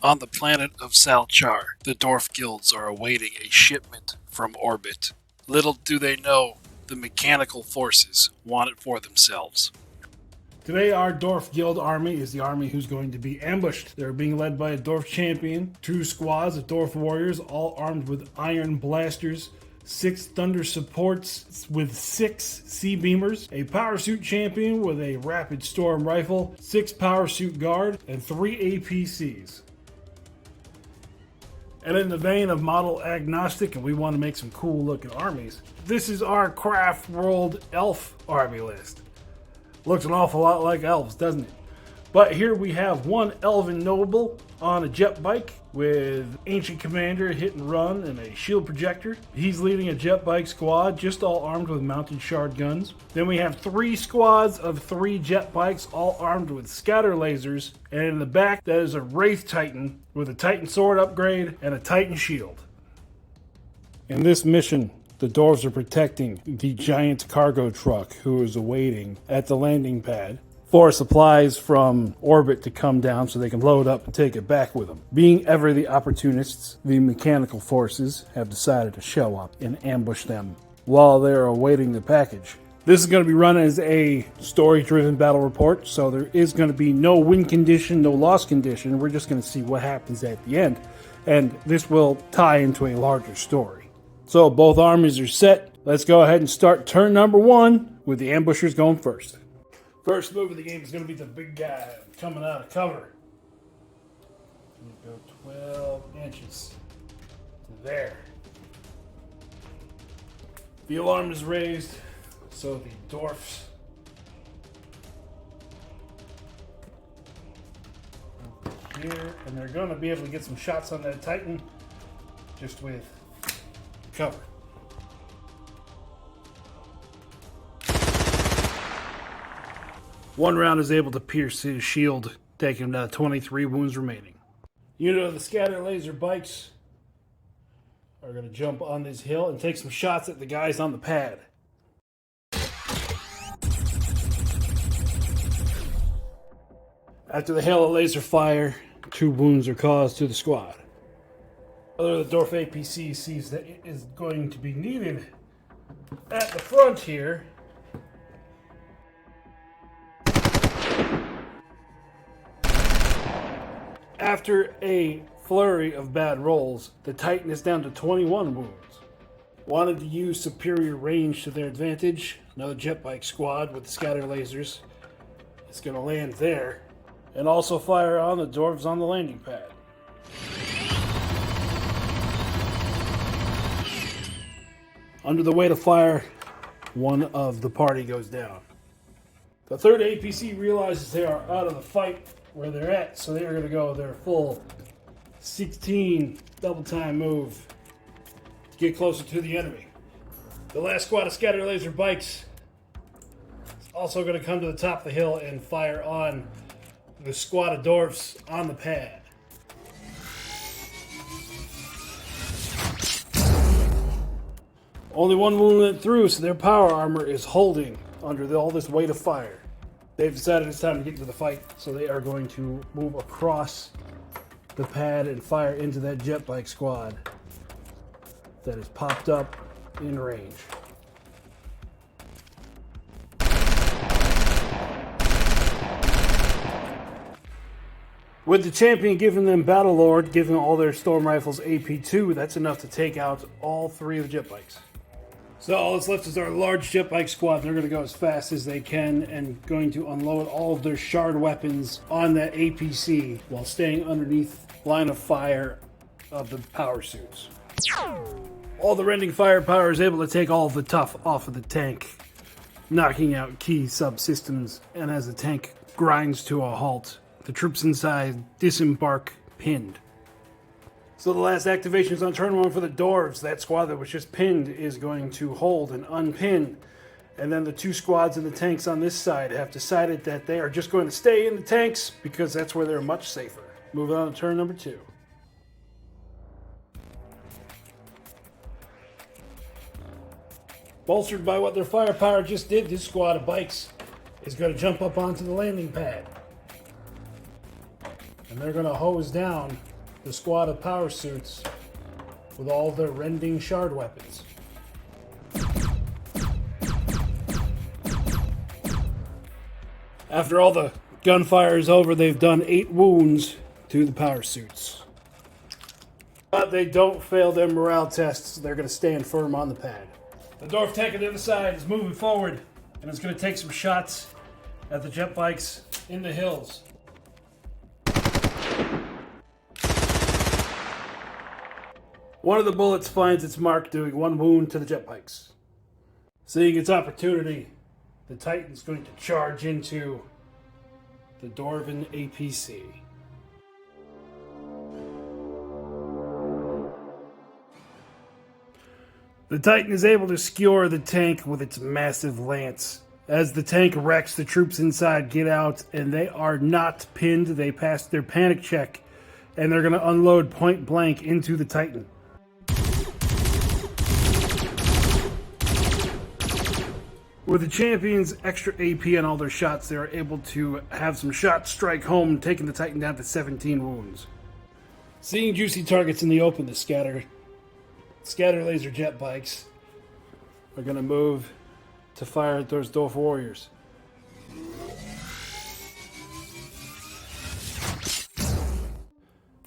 On the planet of Salchar, the Dwarf guilds are awaiting a shipment from orbit. Little do they know, the mechanical forces want it for themselves. Today, our Dwarf Guild army is the army who's going to be ambushed. They're being led by a Dwarf champion, 2 squads of Dwarf warriors, all armed with iron blasters, 6 thunder supports with 6 sea beamers, a power suit champion with a rapid storm rifle, 6 power suit guard, and 3 APCs. And in the vein of model agnostic, and we want to make some cool looking armies, this is our Craft World Elf army list. Looks an awful lot like elves, doesn't it? But here we have one elven noble on a jet bike with ancient commander hit and run and a shield projector. He's leading a jet bike squad, just all armed with mounted shard guns. Then we have 3 squads of 3 jet bikes, all armed with scatter lasers. And in the back, that is a Wraith Titan with a Titan sword upgrade and a Titan shield. In this mission, the Dwarves are protecting the giant cargo truck who is awaiting at the landing pad for supplies from orbit to come down so they can load up and take it back with them. Being ever the opportunists, the mechanical forces have decided to show up and ambush them while they're awaiting the package. This is going to be run as a story-driven battle report, so there is going to be no win condition, no loss condition. We're just going to see what happens at the end, and this will tie into a larger story. So both armies are set. Let's go ahead and start turn number 1 with the ambushers going first. First move of the game is going to be the big guy coming out of cover. Go 12 inches to there. The alarm is raised, so the Dwarfs here, and they're going to be able to get some shots on that Titan just with cover. One round is able to pierce his shield, taking him down to 23 wounds remaining. Unit of the scatter laser bikes are going to jump on this hill and take some shots at the guys on the pad. After the hail of laser fire, 2 wounds are caused to the squad. Other the Dwarf APC sees that it is going to be needed at the front here. After a flurry of bad rolls, the Titan is down to 21 wounds. Wanted to use superior range to their advantage. Another jet bike squad with scatter lasers is going to land there and also fire on the Dwarves on the landing pad. Under the weight of fire, one of the party goes down. The third APC realizes they are out of the fight where they're at, so they are going to go their full 16 double time move to get closer to the enemy. The last squad of scatter laser bikes is also going to come to the top of the hill and fire on the squad of Dwarfs on the pad. Only one wound went through, so their power armor is holding under all this weight of fire. They've decided it's time to get into the fight, so they are going to move across the pad and fire into that jet bike squad that is popped up in range. With the champion giving them Battle Lord, giving all their storm rifles AP2, that's enough to take out all 3 of the jet bikes. So all that's left is our large jet bike squad. They're going to go as fast as they can and going to unload all of their shard weapons on that APC while staying underneath line of fire of the power suits. All the rending firepower is able to take all of the tough off of the tank, knocking out key subsystems, and as the tank grinds to a halt, the troops inside disembark pinned. So the last activation is on turn 1 for the Dwarves. That squad that was just pinned is going to hold and unpin. And then the 2 squads and the tanks on this side have decided that they are just going to stay in the tanks because that's where they're much safer. Moving on to turn number 2. Bolstered by what their firepower just did, this squad of bikes is going to jump up onto the landing pad. And they're going to hose down the squad of power suits with all their rending shard weapons. After all the gunfire is over, they've done 8 wounds to the power suits. But they don't fail their morale tests. They're going to stand firm on the pad. The Dwarf tank on the other side is moving forward, and it's going to take some shots at the jet bikes in the hills. One of the bullets finds its mark, doing 1 wound to the jet bikes. Seeing its opportunity, the Titan's going to charge into the Dwarven APC. The Titan is able to skewer the tank with its massive lance. As the tank wrecks, the troops inside get out, and they are not pinned. They passed their panic check, and they're going to unload point blank into the Titan. With the champions' extra AP on all their shots, they are able to have some shots strike home, taking the Titan down to 17 wounds. Seeing juicy targets in the open, the scatter laser jet bikes are going to move to fire at those Dwarf warriors.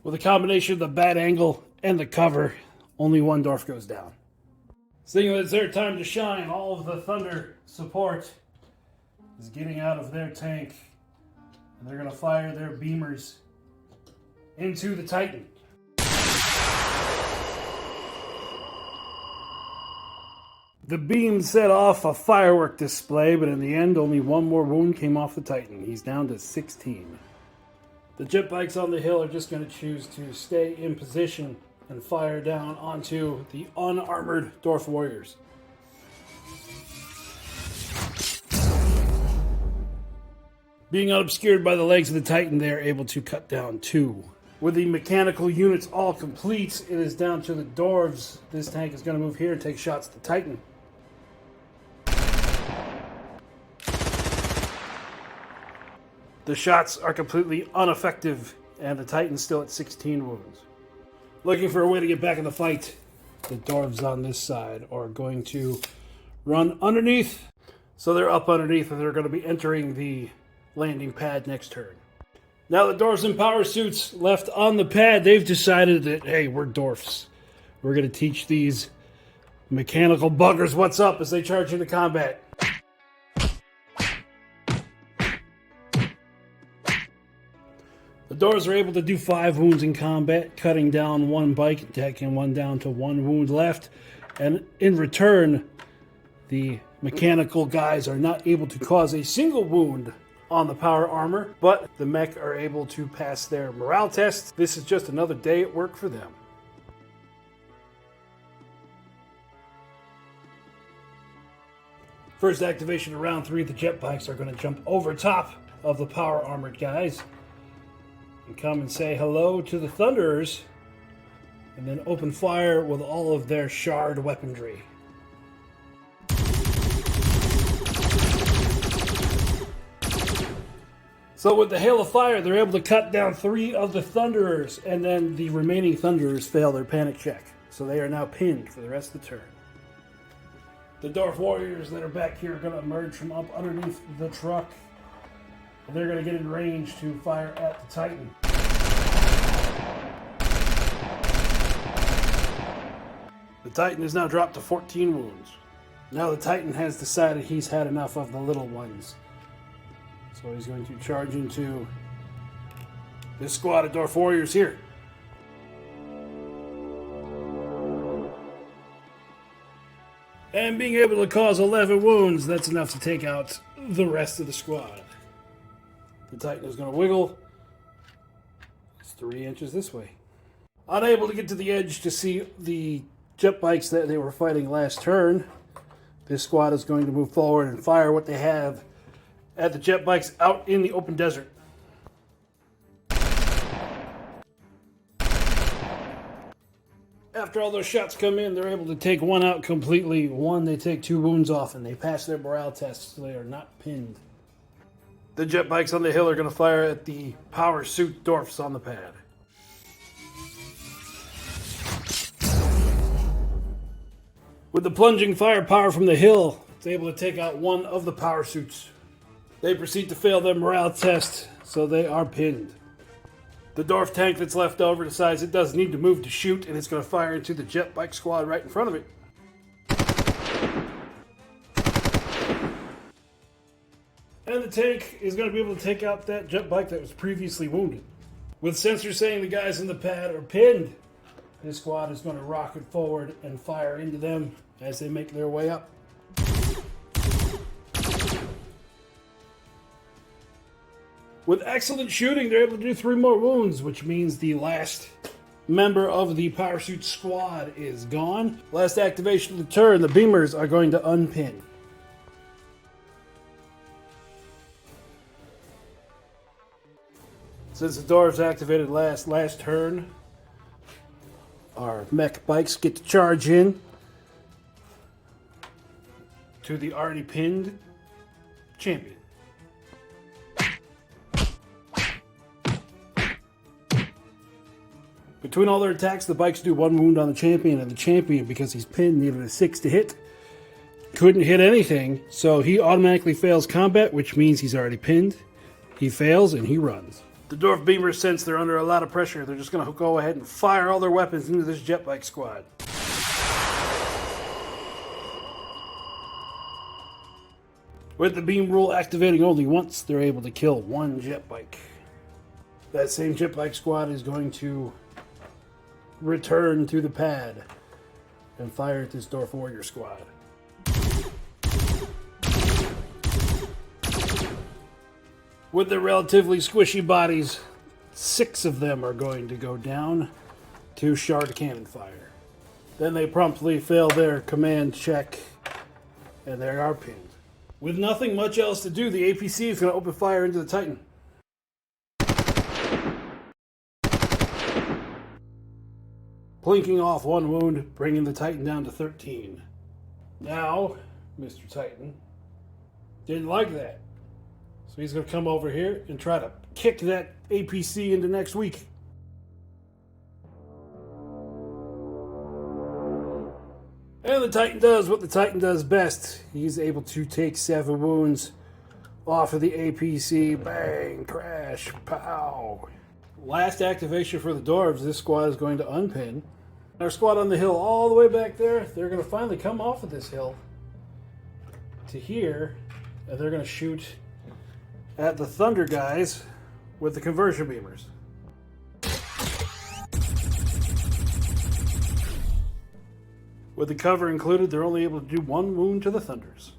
With a combination of the bad angle and the cover, only 1 Dwarf goes down. Seeing that it's their time to shine, all of the Thunder support is getting out of their tank, and they're going to fire their beamers into the Titan. The beam set off a firework display, but in the end, only 1 more wound came off the Titan. He's down to 16. The jet bikes on the hill are just going to choose to stay in position and fire down onto the unarmored Dwarf warriors. Being unobscured by the legs of the Titan, they are able to cut down 2. With the mechanical units all complete, it is down to the Dwarves. This tank is going to move here and take shots at the Titan. The shots are completely ineffective, and the Titan's still at 16 wounds. Looking for a way to get back in the fight, the Dwarves on this side are going to run underneath. So they're up underneath, and they're going to be entering the landing pad next turn. Now the Dwarves in power suits left on the pad, they've decided that, hey, we're Dwarfs. We're going to teach these mechanical buggers what's up as they charge into combat. The Dwarves are able to do 5 wounds in combat, cutting down 1 bike and taking 1 down to 1 wound left. And in return, the mechanical guys are not able to cause a single wound on the power armor, but the mech are able to pass their morale test. This is just another day at work for them. First activation of round 3, the jet bikes are going to jump over top of the power armored guys and come and say hello to the Thunderers, and then open fire with all of their shard weaponry. So with the hail of fire, they're able to cut down 3 of the Thunderers, and then the remaining Thunderers fail their panic check. So they are now pinned for the rest of the turn. The Dwarf warriors that are back here are going to emerge from up underneath the truck, and they're going to get in range to fire at the Titan. The Titan is now dropped to 14 wounds. Now the Titan has decided he's had enough of the little ones. So he's going to charge into this squad of Dwarf warriors here. And being able to cause 11 wounds, that's enough to take out the rest of the squad. The Titan is going to wiggle. It's 3 inches this way. Unable to get to the edge to see the jet bikes that they were fighting last turn, this squad is going to move forward and fire what they have at the jet bikes out in the open desert. After all those shots come in, they're able to take 1 out completely. 1, they take 2 wounds off, and they pass their morale tests, so they are not pinned. The jet bikes on the hill are going to fire at the power suit Dwarfs on the pad. With the plunging firepower from the hill, it's able to take out one of the power suits. They proceed to fail their morale test, so they are pinned. The Dwarf tank that's left over decides it doesn't need to move to shoot, and it's going to fire into the jet bike squad right in front of it. And the tank is going to be able to take out that jet bike that was previously wounded. With sensors saying the guys in the pad are pinned, this squad is going to rocket forward and fire into them as they make their way up. With excellent shooting, they're able to do 3 more wounds, which means the last member of the parachute squad is gone. Last activation of the turn, the beamers are going to unpin. Since the Dwarfs activated last turn, our mech bikes get to charge in to the already pinned champion. Between all their attacks, the bikes do 1 wound on the champion, and the champion, because he's pinned, needed a 6 to hit. Couldn't hit anything, so he automatically fails combat, which means he's already pinned. He fails, and he runs. The Dwarf Beamers sense they're under a lot of pressure. They're just going to go ahead and fire all their weapons into this jet bike squad. With the beam rule activating only once, they're able to kill 1 jet bike. That same jet bike squad is going to return to the pad and fire at this Dwarf Warrior squad. With their relatively squishy bodies, 6 of them are going to go down to shard cannon fire. Then they promptly fail their command check, and they are pinned. With nothing much else to do, the APC is going to open fire into the Titan. Plinking off 1 wound, bringing the Titan down to 13. Now, Mr. Titan didn't like that. So he's going to come over here and try to kick that APC into next week. And the Titan does what the Titan does best. He's able to take 7 wounds off of the APC. Bang, crash, pow. Last activation for the Dwarves. This squad is going to unpin. Our squad on the hill all the way back there, they're going to finally come off of this hill to here, and they're going to shoot at the Thunder guys with the conversion beamers. With the cover included, they're only able to do 1 wound to the Thunders.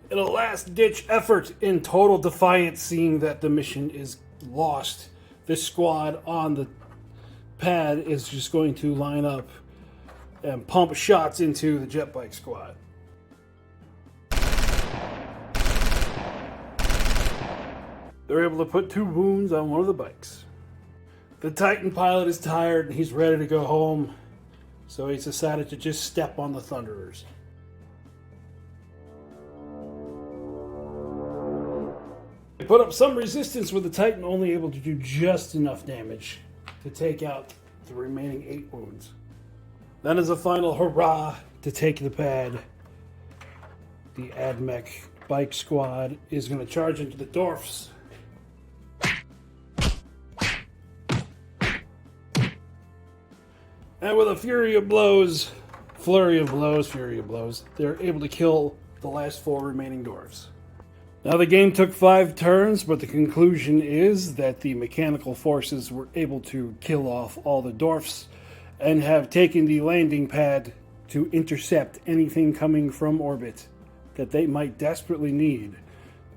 In a last-ditch effort in total defiance, seeing that the mission is lost, this squad on the pad is just going to line up and pump shots into the jet bike squad. They're able to put 2 wounds on 1 of the bikes. The Titan pilot is tired and he's ready to go home, so he's decided to just step on the Thunderers. They put up some resistance, with the Titan only able to do just enough damage to take out the remaining 8 wounds. Then, as a final hurrah to take the pad, the AdMech bike squad is going to charge into the Dwarfs. And with a flurry of blows, they're able to kill the last 4 remaining Dwarfs. Now, the game took 5 turns, but the conclusion is that the mechanical forces were able to kill off all the Dwarfs and have taken the landing pad to intercept anything coming from orbit that they might desperately need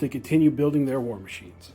to continue building their war machines.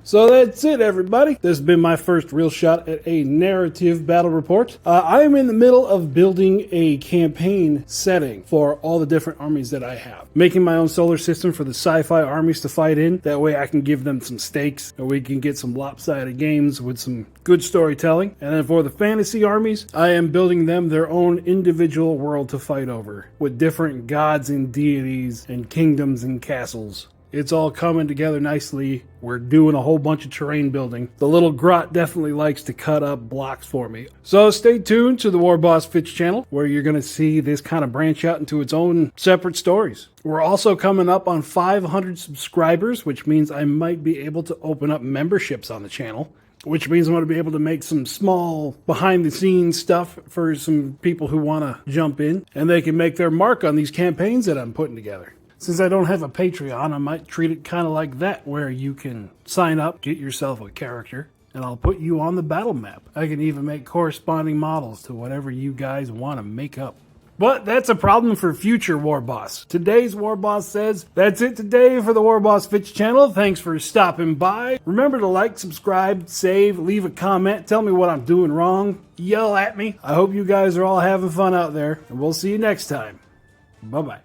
So that's it, everybody. This has been my first real shot at a narrative battle report. I am in the middle of building a campaign setting for all the different armies that I have. Making my own solar system for the sci-fi armies to fight in. That way I can give them some stakes, and we can get some lopsided games with some good storytelling. And then for the fantasy armies, I am building them their own individual world to fight over, with different gods and deities and kingdoms and castles It's all coming together nicely. We're doing a whole bunch of terrain building. The little grot definitely likes to cut up blocks for me. So stay tuned to the War Boss Fitch channel, where you're going to see this kind of branch out into its own separate stories. We're also coming up on 500 subscribers, which means I might be able to open up memberships on the channel, which means I'm going to be able to make some small behind-the-scenes stuff for some people who want to jump in, and they can make their mark on these campaigns that I'm putting together. Since I don't have a Patreon, I might treat it kind of like that, where you can sign up, get yourself a character, and I'll put you on the battle map. I can even make corresponding models to whatever you guys want to make up. But that's a problem for future War Boss. Today's War Boss says, that's it today for the War Boss Fitch channel. Thanks for stopping by. Remember to like, subscribe, save, leave a comment, tell me what I'm doing wrong, yell at me. I hope you guys are all having fun out there, and we'll see you next time. Bye-bye.